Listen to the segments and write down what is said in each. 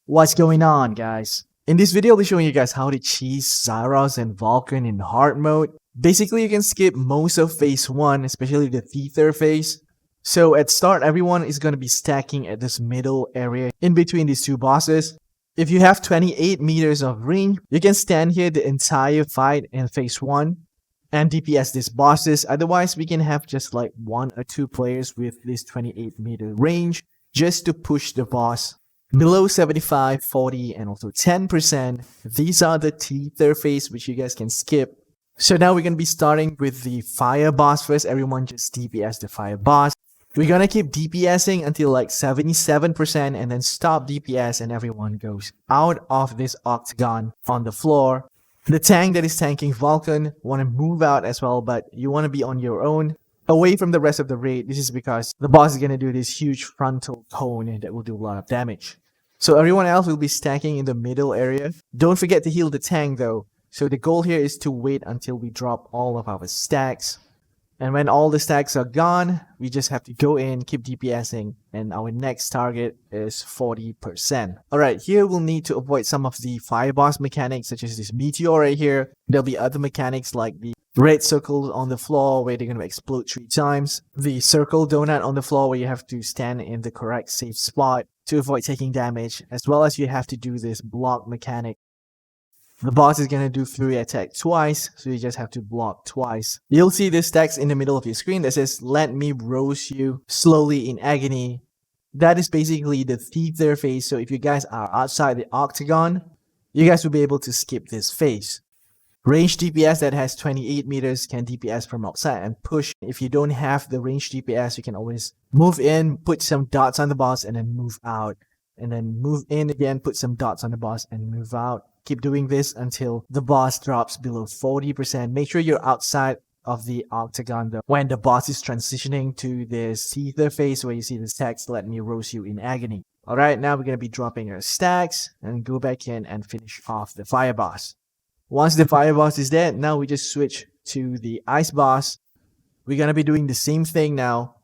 What's going on, guys? In this video, I'll be showing you guys how to cheese Zairos and Vulkan in hard mode. Basically, you can skip most of phase 1, especially the Thether phase. So at start, everyone is going to be stacking at this middle area in between these two bosses. If you have 28 meters of range, you can stand here the entire fight in phase 1 and DPS these bosses. Otherwise, we can have just like 1 or 2 players with this 28 meter range just to push the boss. Below 75, 40, and also 10%, these are the Thether phase which you guys can skip. So now we're going to be starting with the fire boss first. Everyone just DPS the fire boss. We're going to keep DPSing until like 77% and then stop DPS and everyone goes out of this octagon on the floor. The tank that is tanking Vulkan want to move out as well, but you want to be on your own, away from the rest of the raid. This is because the boss is going to do this huge frontal cone that will do a lot of damage. So everyone else will be stacking in the middle area. Don't forget to heal the tank though. So the goal here is to wait until we drop all of our stacks. And when all the stacks are gone, we just have to go in, keep DPSing, and our next target is 40%. Alright, here we'll need to avoid some of the fire boss mechanics, such as this meteor right here. There'll be other mechanics like the red circle on the floor where they're going to explode 3 times. The circle donut on the floor where you have to stand in the correct safe spot to avoid taking damage, as well as you have to do this block mechanic. The boss is going to do fury attack twice, so you just have to block twice. You'll see this text in the middle of your screen that says, "Let me roast you slowly in agony." That is basically the Thether phase, so if you guys are outside the octagon, you guys will be able to skip this phase. Range DPS that has 28 meters can DPS from outside and push. If you don't have the range DPS, you can always move in, put some dots on the boss, and then move out. And then move in again, put some dots on the boss, and move out. Keep doing this until the boss drops below 40%. Make sure you're outside of the octagon though when the boss is transitioning to this Thether phase where you see this text, "Let me roast you in agony." Alright, now we're going to be dropping our stacks and go back in and finish off the fire boss. Once the fire boss is dead, now we just switch to the ice boss. We're going to be doing the same thing now.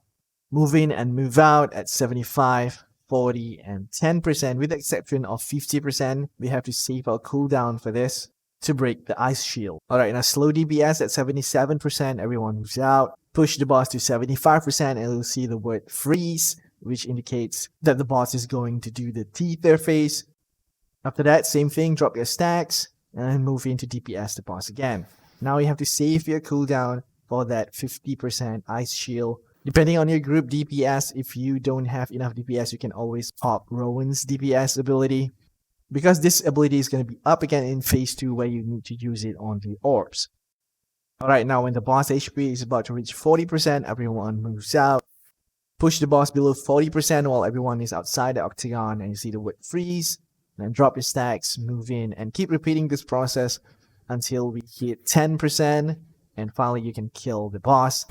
Move in and move out at 75, 40, and 10%, with the exception of 50%. We have to save our cooldown for this to break the ice shield. Alright, now slow DPS at 77%. Everyone moves out. Push the boss to 75% and you'll see the word freeze, which indicates that the boss is going to do the Thether phase. After that, same thing, drop your stacks and then move into DPS the boss again. Now you have to save your cooldown for that 50% ice shield. Depending on your group DPS, if you don't have enough DPS, you can always pop Rowan's DPS ability, because this ability is going to be up again in phase 2 where you need to use it on the orbs. Alright, now when the boss HP is about to reach 40%, everyone moves out. Push the boss below 40% while everyone is outside the octagon and you see the word freeze. Then drop your stacks, move in, and keep repeating this process until we hit 10%, and finally you can kill the boss.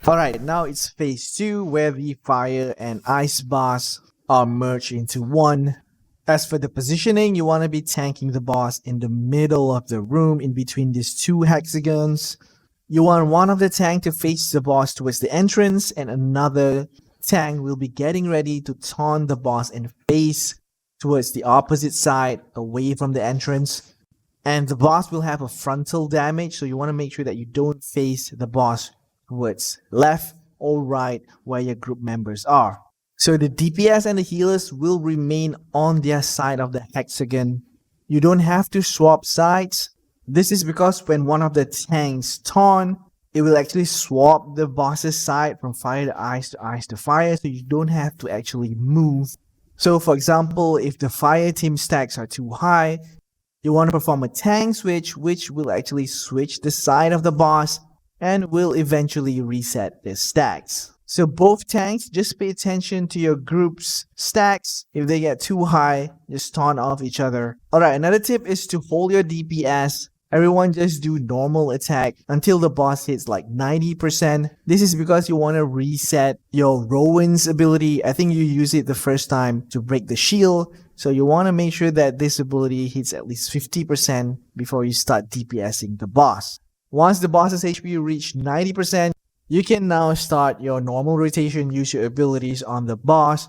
Alright, now it's phase 2 where the fire and ice boss are merged into one. As for the positioning, you want to be tanking the boss in the middle of the room in between these 2 hexagons. You want one of the tank to face the boss towards the entrance, and another tank will be getting ready to taunt the boss and face towards the opposite side away from the entrance. And the boss will have a frontal damage, so you want to make sure that you don't face the boss towards left or right where your group members are. So the DPS and the healers will remain on their side of the hexagon. You don't have to swap sides. This is because when one of the tanks taunt, it will actually swap the boss's side from fire to ice to fire, so you don't have to actually move. So for example, if the fire team stacks are too high, you want to perform a tank switch, which will actually switch the side of the boss and will eventually reset their stacks. So both tanks, just pay attention to your group's stacks. If they get too high, just taunt off each other. Alright, another tip is to hold your DPS everyone just do normal attack until the boss hits like 90%. This is because you want to reset your Rowan's ability. I think you use it the first time to break the shield. So you want to make sure that this ability hits at least 50% before you start DPSing the boss. Once the boss's HP reach 90%, you can now start your normal rotation, use your abilities on the boss,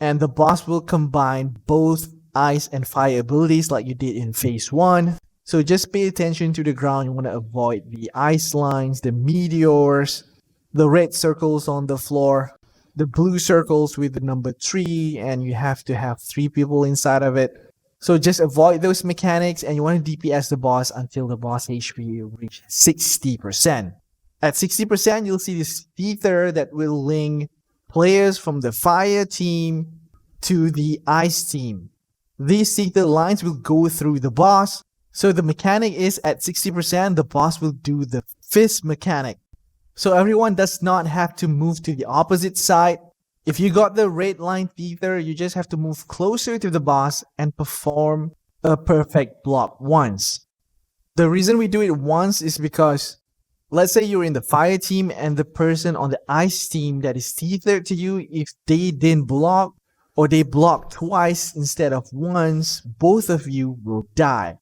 and the boss will combine both ice and fire abilities like you did in phase 1. So just pay attention to the ground. You want to avoid the ice lines, the meteors, the red circles on the floor, the blue circles with the number 3, and you have to have 3 people inside of it. So just avoid those mechanics, and you want to DPS the boss until the boss HP reaches 60%. At 60%, you'll see this feather that will link players from the fire team to the ice team. These feather lines will go through the boss. So the mechanic is at 60%, the boss will do the fist mechanic. So everyone does not have to move to the opposite side. If you got the red line feather, you just have to move closer to the boss and perform a perfect block once. The reason we do it once is because, let's say you're in the fire team and the person on the ice team that is tethered to you, if they didn't block or they block twice instead of once, both of you will die.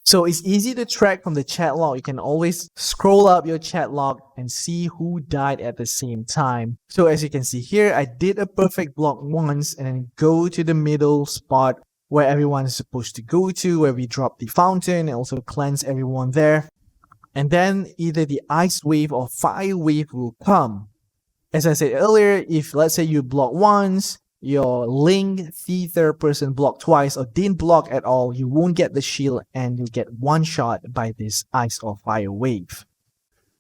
So it's easy to track from the chat log. You can always scroll up your chat log and see who died at the same time. So as you can see here, I did a perfect block once and then go to the middle spot where everyone is supposed to go to, where we drop the fountain and also cleanse everyone there. And then either the ice wave or fire wave will come. As I said earlier, if let's say you block once, your link feather person blocked twice or didn't block at all, you won't get the shield and you'll get one shot by this ice or fire wave.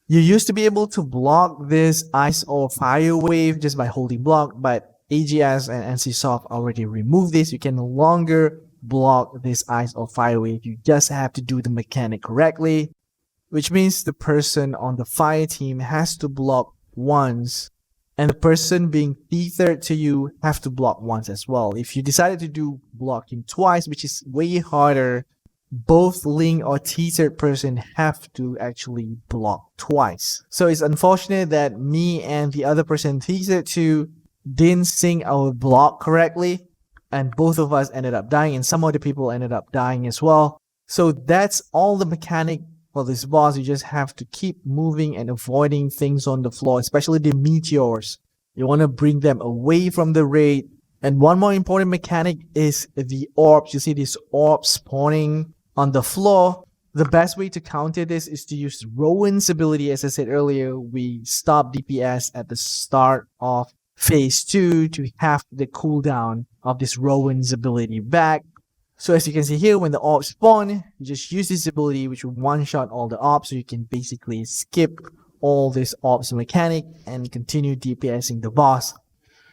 You used to be able to block this ice or fire wave just by holding block, but AGS and NCSoft already removed this. You can no longer block this ice or fire wave. You just have to do the mechanic correctly, which means the person on the fire team has to block once, and the person being tethered to you have to block once as well. If you decided to do blocking twice, which is way harder, both link or tethered person have to actually block twice. So it's unfortunate that me and the other person tethered to didn't sync our block correctly, and both of us ended up dying, and some other people ended up dying as well. So that's all the mechanic for this boss. You just have to keep moving and avoiding things on the floor, especially the meteors. You want to bring them away from the raid. And one more important mechanic is the orbs. You see these orbs spawning on the floor. The best way to counter this is to use Rowan's ability. As I said earlier, we stop DPS at the start of phase 2 to have the cooldown of this Rowan's ability back. So as you can see here, when the orbs spawn, you just use this ability which will one-shot all the orbs, so you can basically skip all this orbs mechanic and continue DPSing the boss.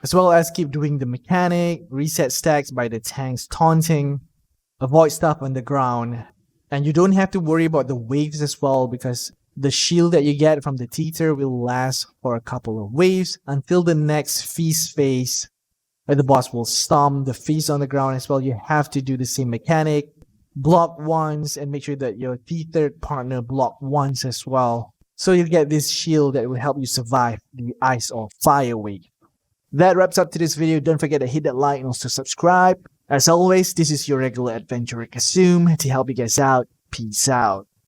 As well as keep doing the mechanic, reset stacks by the tanks taunting, avoid stuff on the ground, and you don't have to worry about the waves as well, because the shield that you get from the teeter will last for a couple of waves until the next feast phase, where the boss will stomp the feast on the ground as well. You have to do the same mechanic, block once, and make sure that your tethered partner block once as well. So you get this shield that will help you survive the ice or fire wave. That wraps up to this video. Don't forget to hit that like and also subscribe. As always, this is your regular adventurer Kasum to help you guys out. Peace out.